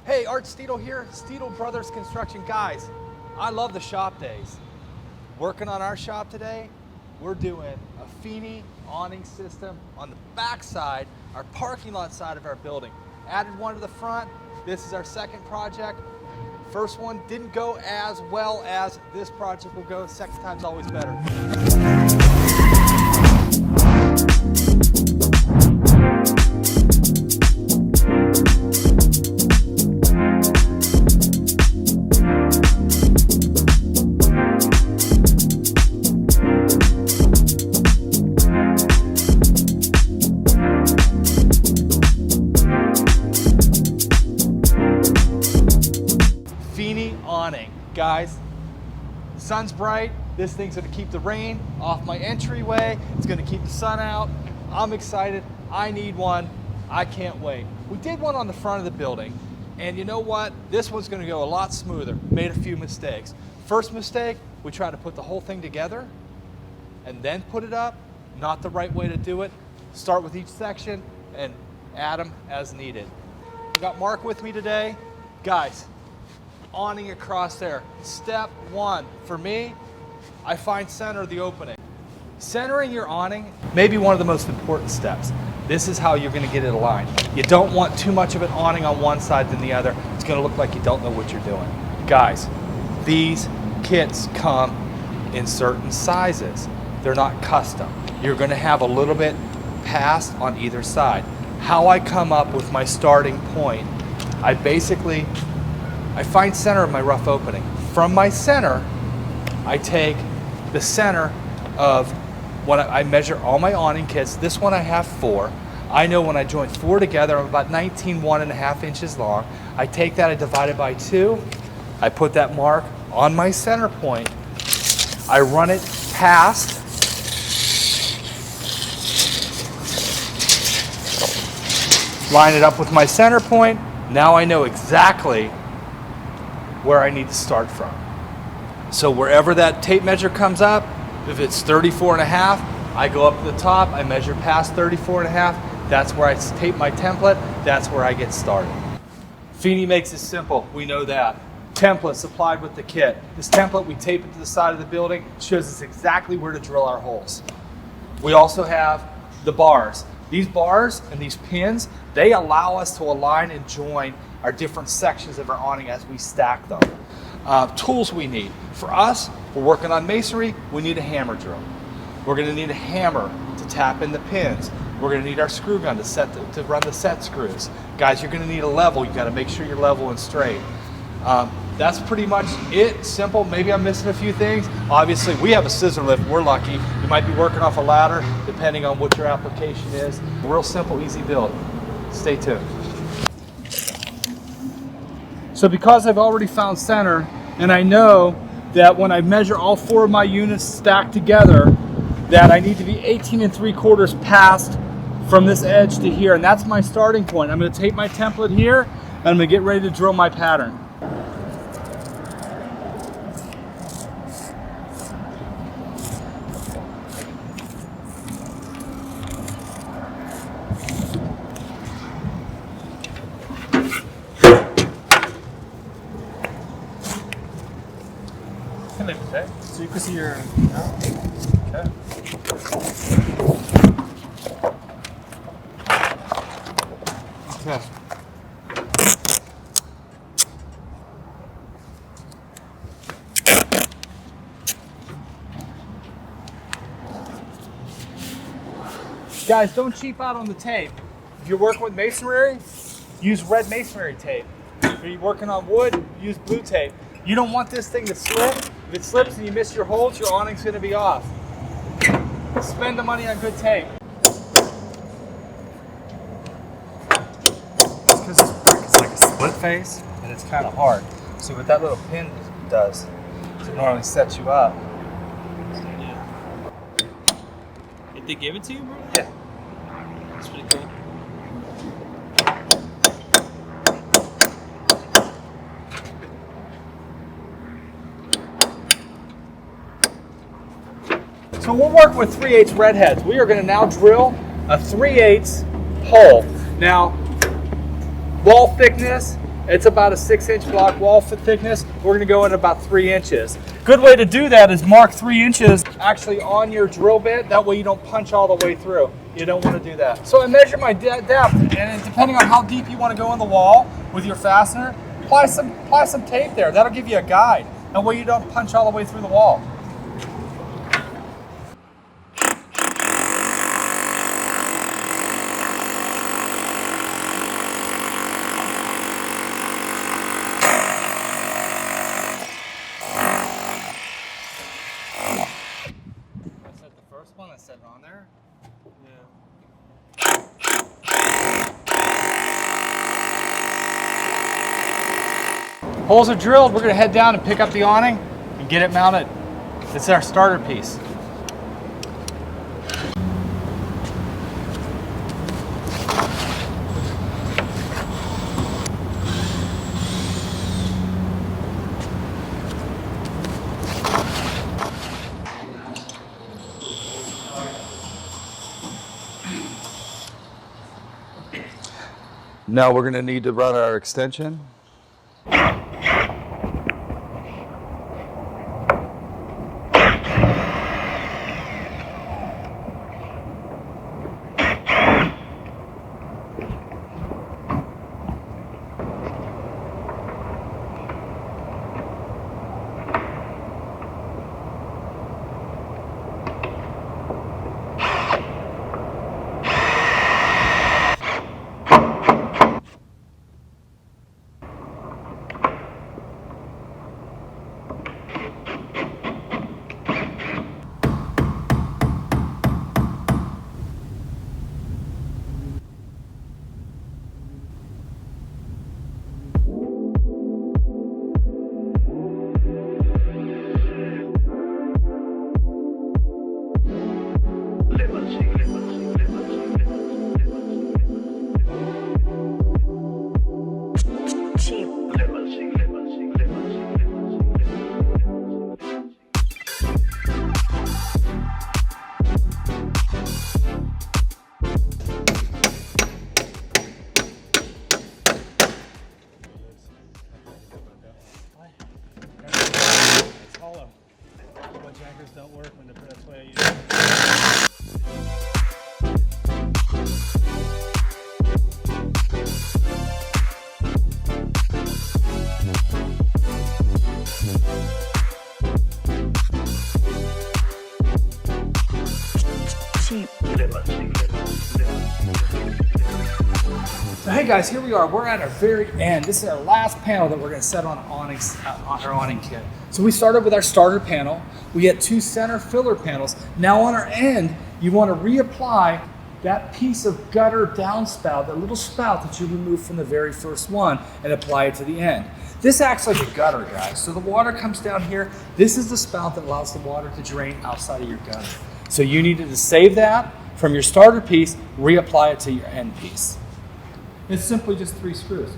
Hey, Art Steedle here, Steedle Brothers Construction. Guys, I love the shop days. Working on our shop today, we're doing a Feeney awning system on the back side, our parking lot side of our building. Added one to the front. This is our second project. First one didn't go as well as this project will go. Second time's always better. Feeney awning. Guys, sun's bright. This thing's gonna keep the rain off my entryway. It's gonna keep the sun out. I'm excited. I need one. I can't wait. We did one on the front of the building, and you know what? This one's gonna go a lot smoother. Made a few mistakes. First mistake, we tried to put the whole thing together and then put it up. Not the right way to do it. Start with each section and add them as needed. I got Mark with me today. Guys, awning across there. Step one, for me, I find center the opening. Centering your awning may be one of the most important steps. This is how you're gonna get it aligned. You don't want too much of an awning on one side than the other. It's gonna look like you don't know what you're doing. Guys, these kits come in certain sizes. They're not custom. You're gonna have a little bit passed on either side. How I come up with my starting point, I find center of my rough opening. From my center, I take the center of what I measure all my awning kits. This one I have 4. I know when I join 4 together, I'm about 19, 1.5 inches long. I take that, I divide it by 2. I put that mark on my center point. I run it past line it up with my center point. Now I know exactly where I need to start from. So wherever that tape measure comes up, if it's 34.5, I go up to the top, I measure past 34.5, that's where I tape my template, that's where I get started. Feeney makes it simple, we know that. Template supplied with the kit. This template, we tape it to the side of the building, shows us exactly where to drill our holes. We also have the bars. These bars and these pins, they allow us to align and join our different sections of our awning as we stack them. Tools we need. For us, we're working on masonry, we need a hammer drill. We're gonna need a hammer to tap in the pins. We're gonna need our screw gun to run the set screws. Guys, you're gonna need a level. You gotta make sure you're level and straight. That's pretty much it, simple. Maybe I'm missing a few things. Obviously, we have a scissor lift, we're lucky. You might be working off a ladder, depending on what your application is. Real simple, easy build. Stay tuned. So because I've already found center, and I know that when I measure all 4 of my units stacked together, that I need to be 18 3/4 past from this edge to here, and that's my starting point. I'm gonna take my template here, and I'm gonna get ready to drill my pattern. Okay, so you can see your okay. Okay. Guys, don't cheap out on the tape. If you're working with masonry, use red masonry tape. If you're working on wood, use blue tape. You don't want this thing to slip. If it slips and you miss your holes, your awning's gonna be off. Spend the money on good tape. Because this brick is like a split face and it's kind of hard. So what that little pin does is it normally sets you up. Yeah. Did they give it to you, bro? Yeah. That's pretty cool. So we'll work with 3/8 redheads. We are going to now drill a 3/8 hole. Now, wall thickness It's about a 6-inch block wall thickness. We're gonna go in about 3 inches. Good way to do that is mark 3 inches actually on your drill bit. That way you don't punch all the way through. You don't wanna do that. So I measure my depth, and depending on how deep you wanna go in the wall with your fastener, apply some tape there. That'll give you a guide. That way you don't punch all the way through the wall. One I set it on there. Yeah. Holes are drilled. We're going to head down and pick up the awning and get it mounted. It's our starter piece. Now we're going to need to run our extension. Don't work when that's the way I use it. So hey guys, here we are. We're at our very end. This is our last panel that we're going to set on our awning kit. So we started with our starter panel. We had 2 center filler panels. Now on our end, you want to reapply that piece of gutter downspout, that little spout that you removed from the very first one, and apply it to the end. This acts like a gutter, guys. So the water comes down here. This is the spout that allows the water to drain outside of your gutter. So you needed to save that from your starter piece, reapply it to your end piece. It's simply just 3 screws.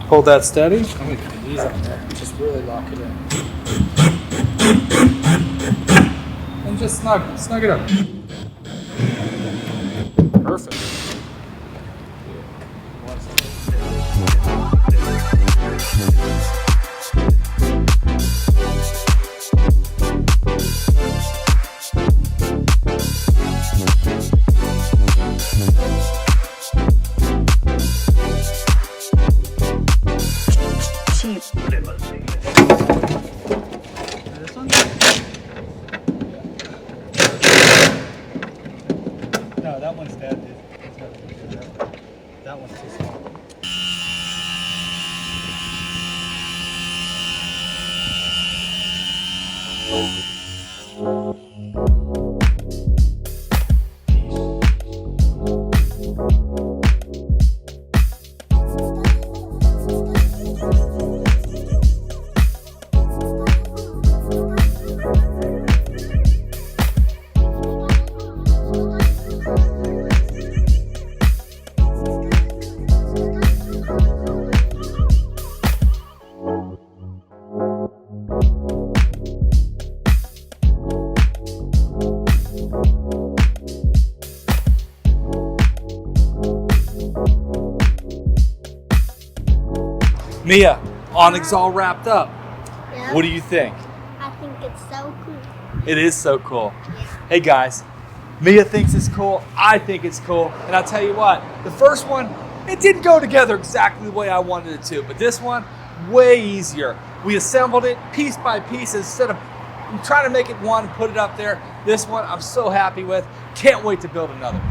Hold that steady. I'm going to put these up there. Just really lock it in. And just snug it up. Perfect. No, that one's dead, dude. That one's too small. Mia, awning's all wrapped up. Yeah. What do you think? I think it's so cool. It is so cool. Yeah. Hey guys, Mia thinks it's cool, I think it's cool, and I'll tell you what, the first one, it didn't go together exactly the way I wanted it to, but this one, way easier. We assembled it piece by piece instead of trying to make it one and put it up there. This one I'm so happy with. Can't wait to build another.